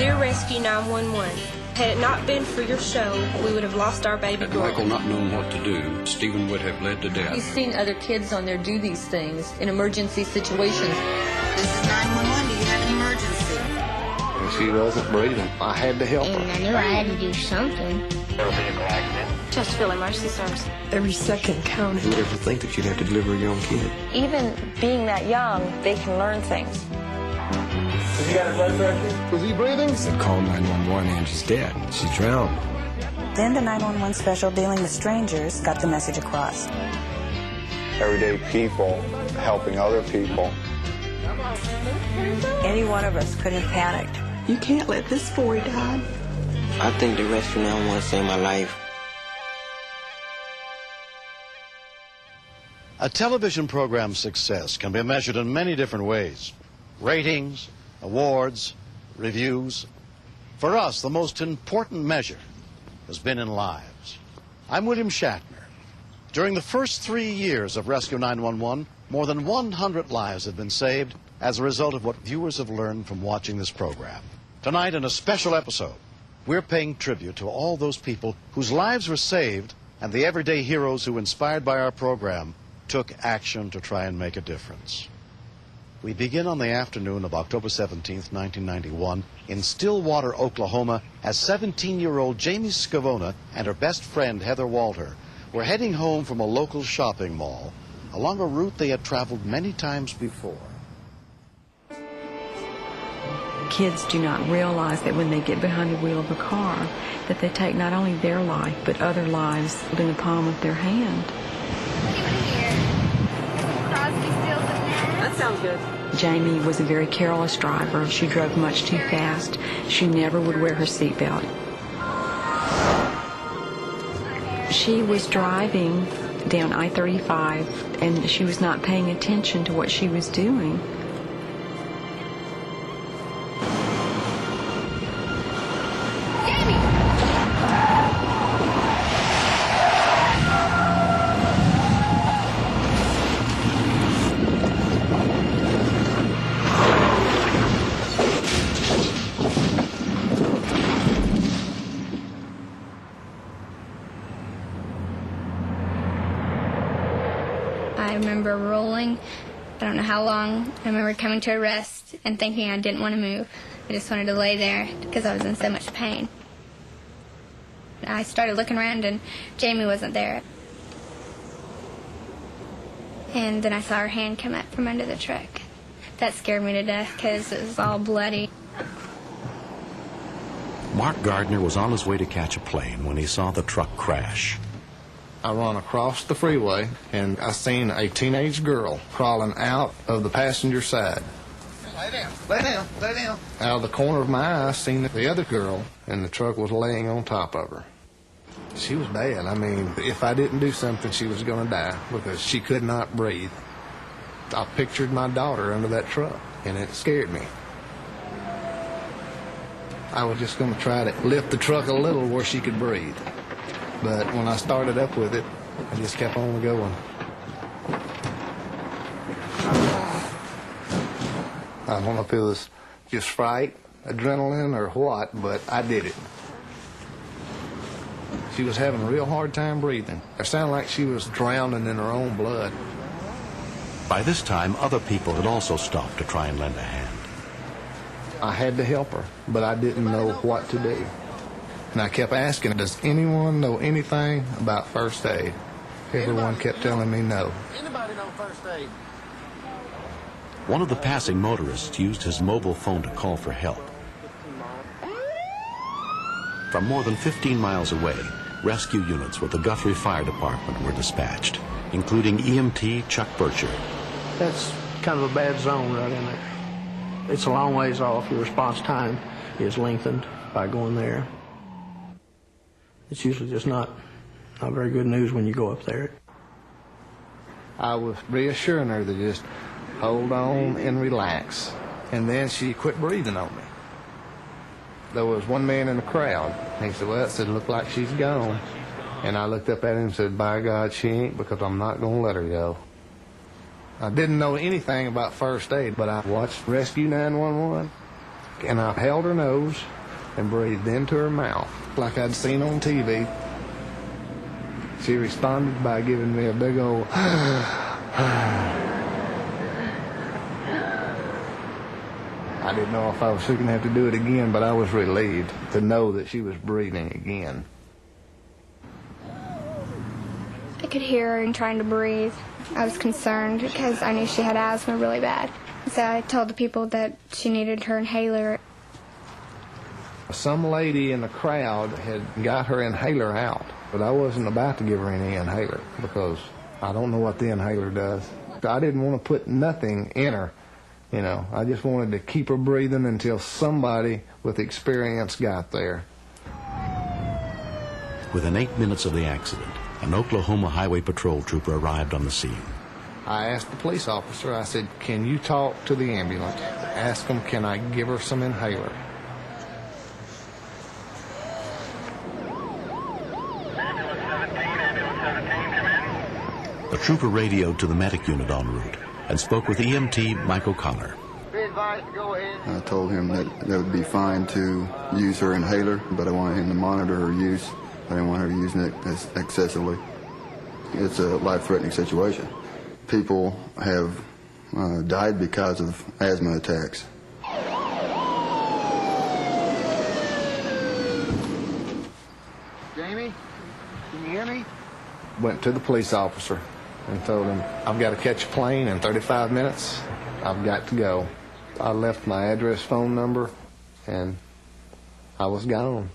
Dear Rescue 911, had it not been for your show, we would have lost our baby Had girl. Michael not known what to do, Stephen would have bled to death. He's seen other kids on there do these things in emergency situations. This is 911. Do you have an emergency? And she wasn't breathing. I had to help her. And I knew I had to do something. Just feel emergency service. Every second counted. Who would ever think that you'd have to deliver a young kid? Even being that young, they can learn things. Has he got a blood pressure? Was he breathing? He said, call 911, Angie's dead. She's drowned. Then the 911 special dealing with strangers got the message across. Everyday people helping other people. Any one of us could have panicked. You can't let this boy die. I think the Rescue 911 saved my life. A television program's success can be measured in many different ways. Ratings, awards, reviews. For us, the most important measure has been in lives. I'm William Shatner. During the first 3 years of Rescue 911, more than 100 lives have been saved as a result of what viewers have learned from watching this program. Tonight, in a special episode, we're paying tribute to all those people whose lives were saved and the everyday heroes who, inspired by our program, took action to try and make a difference. We begin on the afternoon of October 17th, 1991, in Stillwater, Oklahoma, as 17-year-old Jamie Scavona and her best friend, Heather Walter, were heading home from a local shopping mall along a route they had traveled many times before. Kids do not realize that when they get behind the wheel of a car, that they take not only their life, but other lives in the palm of their hand. That sounds good. Jamie was a very careless driver. She drove much too fast. She never would wear her seatbelt. She was driving down I-35, and she was not paying attention to what she was doing. I remember rolling, I don't know how long. I remember coming to a rest and thinking I didn't want to move. I just wanted to lay there because I was in so much pain. I started looking around and Jamie wasn't there. And then I saw her hand come up from under the truck. That scared me to death because it was all bloody. Mark Gardner was on his way to catch a plane when he saw the truck crash. I run across the freeway, and I seen a teenage girl crawling out of the passenger side. Lay down, lay down, lay down. Out of the corner of my eye, I seen the other girl, and the truck was laying on top of her. She was bad. I mean, if I didn't do something, she was going to die because she could not breathe. I pictured my daughter under that truck, and it scared me. I was just going to try to lift the truck a little where she could breathe. But when I started up with it, I just kept on going. I don't know if it was just fright, adrenaline, or what, but I did it. She was having a real hard time breathing. It sounded like she was drowning in her own blood. By this time, other people had also stopped to try and lend a hand. I had to help her, but I didn't know what to do. And I kept asking, does anyone know anything about first aid? Everyone kept telling me no. Anybody know first aid? One of the passing motorists used his mobile phone to call for help. From more than 15 miles away, rescue units with the Guthrie Fire Department were dispatched, including EMT Chuck Bircher. That's kind of a bad zone right in there. It's a long ways off. Your response time is lengthened by going there. It's usually just not very good news when you go up there. I was reassuring her to just hold on and relax. And then she quit breathing on me. There was one man in the crowd. He said, well, it looked like she's gone. And I looked up at him and said, by God, she ain't, because I'm not going to let her go. I didn't know anything about first aid, but I watched Rescue 911. and I held her nose and breathed into her mouth like I'd seen on TV. She responded by giving me a big old I didn't know if I was going to have to do it again, but I was relieved to know that she was breathing again. I could hear her and trying to breathe. I was concerned because I knew she had asthma really bad. So I told the people that she needed her inhaler. Some lady in the crowd had got her inhaler out, but I wasn't about to give her any inhaler because I don't know what the inhaler does. I didn't want to put nothing in her. You know, I just wanted to keep her breathing until somebody with experience got there. Within 8 minutes of the accident, an Oklahoma Highway Patrol trooper arrived on the scene. I asked the police officer, I said, can you talk to the ambulance? Ask them, can I give her some inhaler? The trooper radioed to the medic unit en route and spoke with EMT Mike O'Connor. I told him that would be fine to use her inhaler, but I wanted him to monitor her use. I didn't want her using it excessively. It's a life-threatening situation. People have died because of asthma attacks. Jamie, can you hear me? Went to the police officer and told him, I've got to catch a plane in 35 minutes. I've got to go. I left my address, phone number, and I was gone.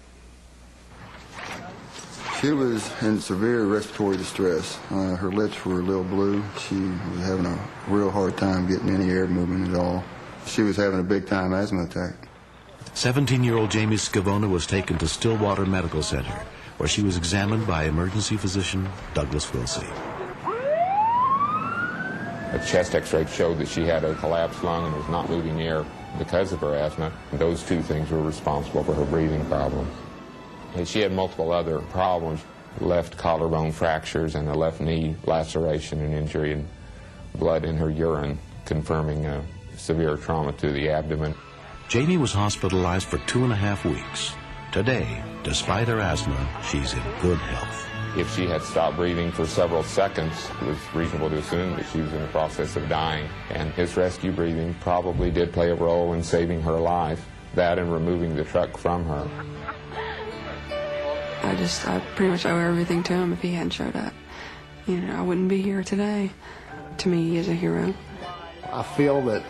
She was in severe respiratory distress. Her lips were a little blue. She was having a real hard time getting any air movement at all. She was having a big-time asthma attack. 17-year-old Jamie Scavona was taken to Stillwater Medical Center, where she was examined by emergency physician Douglas Wilsey. A chest x-ray showed that she had a collapsed lung and was not moving air because of her asthma. Those two things were responsible for her breathing problems. And she had multiple other problems, left collarbone fractures and a left knee laceration and injury, and blood in her urine, confirming a severe trauma to the abdomen. Jamie was hospitalized for 2.5 weeks. Today, despite her asthma, she's in good health. If she had stopped breathing for several seconds, it was reasonable to assume that she was in the process of dying. And his rescue breathing probably did play a role in saving her life, that and removing the truck from her. I pretty much owe everything to him. If he hadn't showed up, you know, I wouldn't be here today. To me, he is a hero. I feel that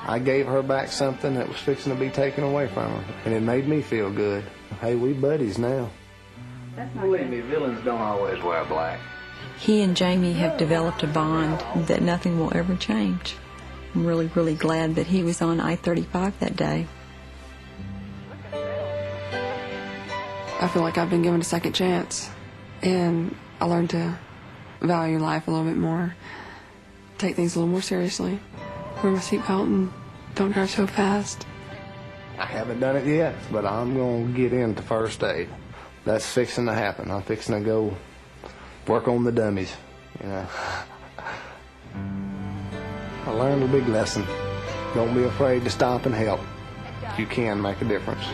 I gave her back something that was fixing to be taken away from her, and it made me feel good. Hey, we buddies now. Believe me, villains don't always wear black. He and Jamie have developed a bond that nothing will ever change. I'm really, really glad that he was on I-35 that day. I feel like I've been given a second chance, and I learned to value life a little bit more, take things a little more seriously, wear my seatbelt, and don't drive so fast. I haven't done it yet, but I'm going to get into first aid. That's fixing to happen. I'm fixing to go work on the dummies, you know. I learned a big lesson. Don't be afraid to stop and help. You can make a difference.